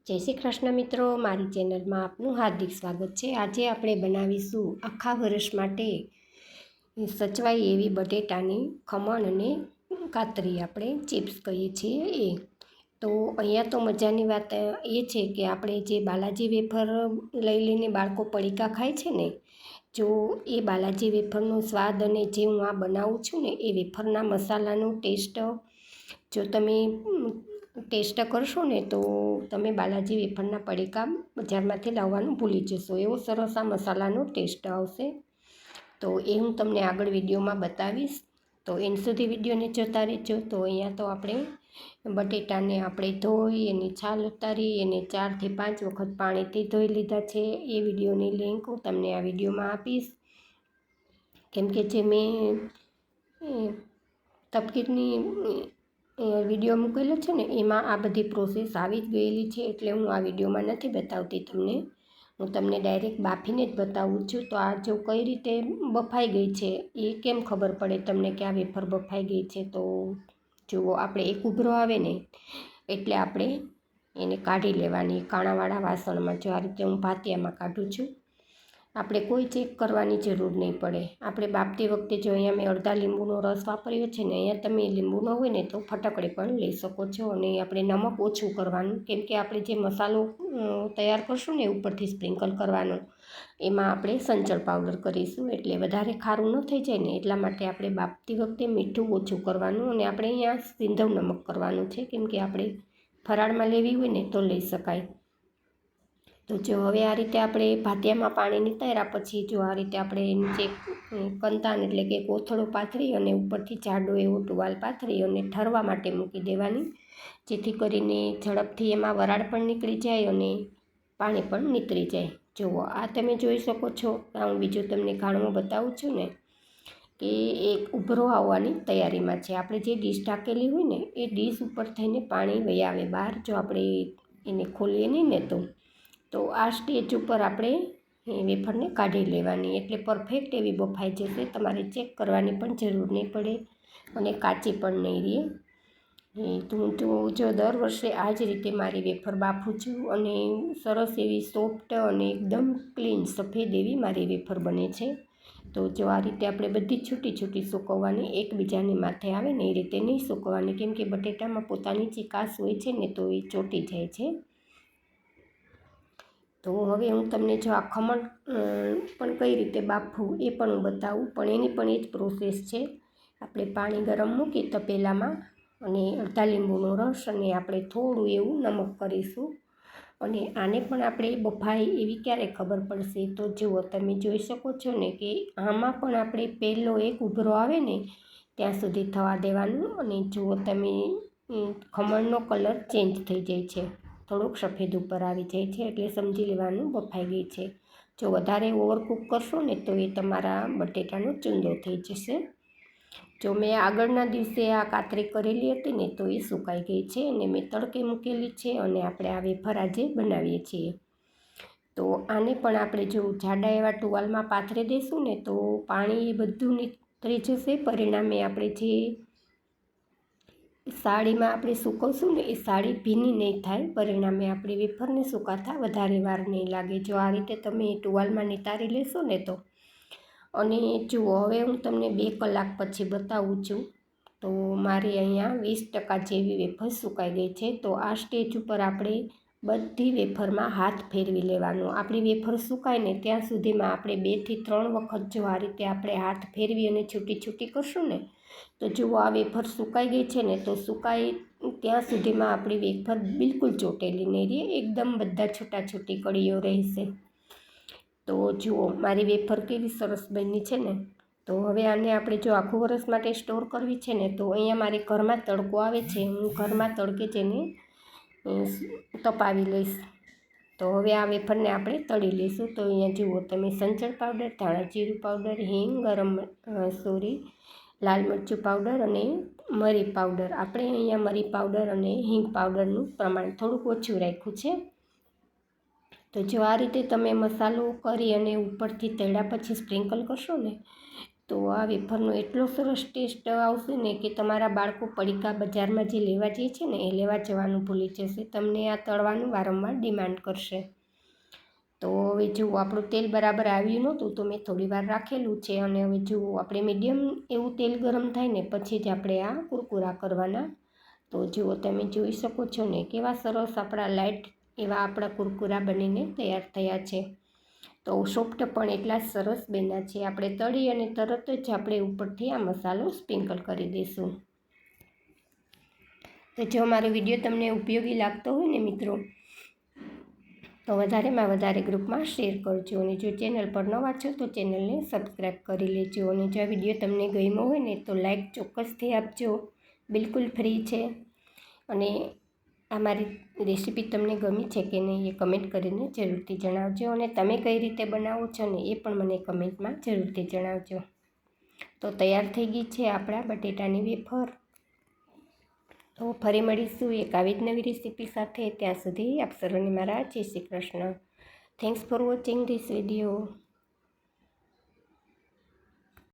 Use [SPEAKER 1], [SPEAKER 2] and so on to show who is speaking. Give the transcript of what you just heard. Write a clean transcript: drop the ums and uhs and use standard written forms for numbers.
[SPEAKER 1] જય શ્રી કૃષ્ણ મિત્રો, મારી ચેનલમાં આપનું હાર્દિક સ્વાગત છે। આજે આપણે બનાવીશું આખા વર્ષ માટે સચવાય એવી બટેટાની ખમણ અને કાતરી, આપણે ચિપ્સ કહીએ છીએ એ। તો અહીંયા તો મજાની વાત એ છે કે આપણે જે બાલાજી વેફર લઈ લઈને બાળકો પડીકા ખાય છે ને, જો એ બાલાજી વેફરનો સ્વાદ અને જે હું આ બનાવું છું ને એ વેફરના મસાલાનો ટેસ્ટ જો તમે ટેસ્ટ કરશો ને તો તમે બાલાજી વેફરના પડીકા બજારમાંથી લાવવાનું ભૂલી જશો, એવો સરસ આ મસાલાનો ટેસ્ટ આવશે। તો એ હું તમને આગળ વિડીયોમાં બતાવીશ, તો એન સુધી વિડીયોને જોતા રહેજો। તો અહીંયા તો આપણે બટેટાને આપણે ધોઈ એની છાલ ઉતારી એને 4 થી 5 વખત પાણીથી ધોઈ લીધા છે। એ વિડીયોની લિંક હું તમને આ વિડીયોમાં આપીશ, કેમ કે જે મેં તપકીરની વિડીયો મૂકેલો છે ને એમાં આ બધી પ્રોસેસ આવી જ ગયેલી છે, એટલે હું આ વિડીયોમાં નથી બતાવતી તમને, હું તમને ડાયરેક્ટ બાફીને જ બતાવું છું। તો આ જો કઈ રીતે બફાઈ ગઈ છે એ કેમ ખબર પડે તમને કે આ વેફર બફાઈ ગઈ છે? તો જુઓ, આપણે એક ઉભરો આવે ને એટલે આપણે એને કાઢી લેવાની કાણાવાળા વાસણમાં। જો આ રીતે હું ભાતિયામાં કાઢું છું, આપણે કોઈ ચેક કરવાની જરૂર નહીં પડે। આપણે બાફતી વખતે જો અહીંયા મેં અડધા લીંબુનો રસ વાપર્યો છે ને, અહીંયા તમે લીંબુ ન હોય ને તો ફટકડે પણ લઈ શકો છો। અને આપણે નમક ઓછું કરવાનું, કેમ કે આપણે જે મસાલો તૈયાર કરશું ને ઉપરથી સ્પ્રિંકલ કરવાનો, એમાં આપણે સંચળ પાવડર કરીશું, એટલે વધારે ખારું ન થઈ જાય ને એટલા માટે આપણે બાફતી વખતે મીઠું ઓછું કરવાનું। અને આપણે અહીંયા સિંધવ નમક કરવાનું છે, કેમ કે આપણે ફરાળમાં લેવી હોય ને તો લઈ શકાય। તો જો હવે આ રીતે આપણે ભાતિયામાં પાણી નિતાર્યા પછી જો આ રીતે આપણે નીચે કંતાન એટલે કે કોથળો પાથરી અને ઉપરથી જાડો એવો ટુવાલ પાથરી અને ઠરવા માટે મૂકી દેવાની, જેથી કરીને ઝડપથી એમાં વરાળ પણ નીકળી જાય અને પાણી પણ નીતરી જાય। જુઓ, આ તમે જોઈ શકો છો, હું બીજું તમને ઘાણું બતાવું છું ને કે એક ઉભરો આવવાની તૈયારીમાં છે। આપણે જે ડીશ ઢાંકેલી હોય ને એ ડીશ ઉપર થઈને પાણી વહી આવે બહાર, જો આપણે એને ખોલીએ નહીં ને તો આ સ્ટેજ ઉપર આપણે વેફરને કાઢી લેવાની, એટલે પરફેક્ટ એવી બફાઈ જશે, તમારે ચેક કરવાની પણ જરૂર નહીં પડે અને કાચી પણ નહીં રહે। તો હું જો દર વર્ષે આ જ રીતે મારી વેફર બાફું છું અને સરસ એવી સોફ્ટ અને એકદમ ક્લીન સફેદ એવી મારી વેફર બને છે। તો જો આ રીતે આપણે બધી છૂટી છૂટી સૂકવવાની, એકબીજાની માથે આવે ને એ રીતે નહીં સૂકવવાની, કેમ કે બટેટામાં પોતાની ચીકાશ હોય છે ને તો એ ચોંટી જાય છે। તો હવે હું તમને જો આ ખમણ પણ કઈ રીતે બાફવું એ પણ હું બતાવું, પણ એની પણ એ જ પ્રોસેસ છે। આપણે પાણી ગરમ મૂકી તપેલામાં અને અડધા લીંબુનો રસ અને આપણે થોડું એવું નમક કરીશું, અને આને પણ આપણે બફાય એવી ક્યારે ખબર પડશે? તો જુઓ, તમે જોઈ શકો છો ને કે આમાં પણ આપણે પહેલો એક ઉભરો આવે ને ત્યાં સુધી થવા દેવાનું, અને જુઓ તમે ખમણનો કલર ચેન્જ થઈ જાય છે, થોડુંક સફેદ ઉપર આવી જાય છે, એટલે સમજી લેવાનું બફાઈ ગઈ છે। જો વધારે ઓવરકુક કરશો ને તો એ તમારા બટેટાનો ચૂંદો થઈ જશે। જો મેં આગળના દિવસે આ કાતરી કરેલી હતી ને તો એ સુકાઈ ગઈ છે અને મેં તડકે મૂકેલી છે, અને આપણે આ વેફર આજે બનાવીએ છીએ। તો આને પણ આપણે જો જાડા એવા ટુવાલમાં પાથરી દઈશું ને તો પાણી એ બધું નીતરી જશે, પરિણામે આપણે જે સાડીમાં આપણે સૂકવશું ને એ સાડી ભીની નહીં થાય, પરિણામે આપણી વેફરને સુકાતા વધારે વાર નહીં લાગે। જો આ રીતે તમે ટુવાલમાં નિતારી લેશો ને તો, અને જુઓ હવે હું તમને 2 કલાક પછી બતાવું છું, તો મારી અહીંયા 20% જેવી વેફર સુકાઈ ગઈ છે। તો આ સ્ટેજ ઉપર આપણે બધી વેફરમાં હાથ ફેરવી લેવાનો, આપણી વેફર સુકાય ને ત્યાં સુધીમાં આપણે 2 થી 3 વખત જો આ રીતે આપણે હાથ ફેરવી અને છૂટી છૂટી કરશું ને તો જુઓ આ વેફર સુકાઈ ગઈ છે ને, તો સુકાઈ ત્યાં સુધીમાં આપણી વેફર બિલકુલ ચોટેલી નહીં રહે, એકદમ બધા છૂટાછૂટી કળીઓ રહેશે। તો જુઓ મારી વેફર કેવી સરસ બની છે ને। તો હવે આને આપણે જો આખું વર્ષ માટે સ્ટોર કરવી છે ને, તો અહીંયા મારે ઘરમાં તડકો આવે છે, હું ઘરમાં તડકે જ એને તપાવી લઈશ। તો હવે આ વેફરને આપણે તળી લઈશું। તો અહીંયા જુઓ તમે સંચળ પાવડર, ધાણા જીરું પાવડર, હિંગ, લાલ મરચું પાવડર અને મરી પાવડર, આપણે અહીંયા મરી પાવડર અને હિંગ પાવડરનું પ્રમાણ થોડુંક ઓછું રાખ્યું છે। તો જો આ રીતે તમે મસાલો કરી અને ઉપરથી તળ્યા પછી સ્પ્રિંકલ કરશો ને તો આ વેફરનો એટલો સરસ ટેસ્ટ આવશે ને કે તમારા બાળકો પડીકા બજારમાં જે લેવા જઈએ છે ને એ લેવા જવાનું ભૂલી જશે, તમને આ તળવાનું વારંવાર ડિમાન્ડ કરશે. તો હવે જુઓ આપણું તેલ બરાબર આવ્યું નહોતું તો મેં થોડી વાર રાખેલું છે, અને હવે જુઓ આપણે મીડિયમ એવું તેલ ગરમ થાય ને પછી જ આપણે આ કુરકુરા કરવાના. તો જુઓ તમે જોઈ શકો છો ને કેવા સરસ આપણા લાઇટ એવા આપણા કુરકુરા બનીને તૈયાર થયા છે. તો સોફ્ટ પણ એટલા જ સરસ બન્યા છે. આપણે તળી અને તરત જ આપણે ઉપરથી આ મસાલો સ્પ્રિંકલ કરી દઈશું. તો જો મારો વિડીયો તમને ઉપયોગી લાગતો હોય ને મિત્રો, તો વધારેમાં વધારે ગ્રુપમાં શેર કરજો, અને જો ચેનલ પર નવા છો તો ચેનલને સબસ્ક્રાઈબ કરી લેજો. અને જો આ વિડીયો તમને ગમ્યો હોય ને તો લાઈક ચોક્કસથી આપજો, બિલકુલ ફ્રી છે. અને આ મારી રેસીપી તમને ગમી છે કે નહીં એ કમેન્ટ કરીને જરૂરથી જણાવજો, અને તમે કઈ રીતે બનાવો છો ને એ પણ મને કમેન્ટમાં જરૂરથી જણાવજો. તો તૈયાર થઈ ગઈ છે આપણા બટેટાની વેફર. તો ફરી મળીશું એક આવી જ નવી રેસીપી સાથે. ત્યાં સુધી આપ સર્વને મારા જય Shri Krishna. Thanks for watching this video.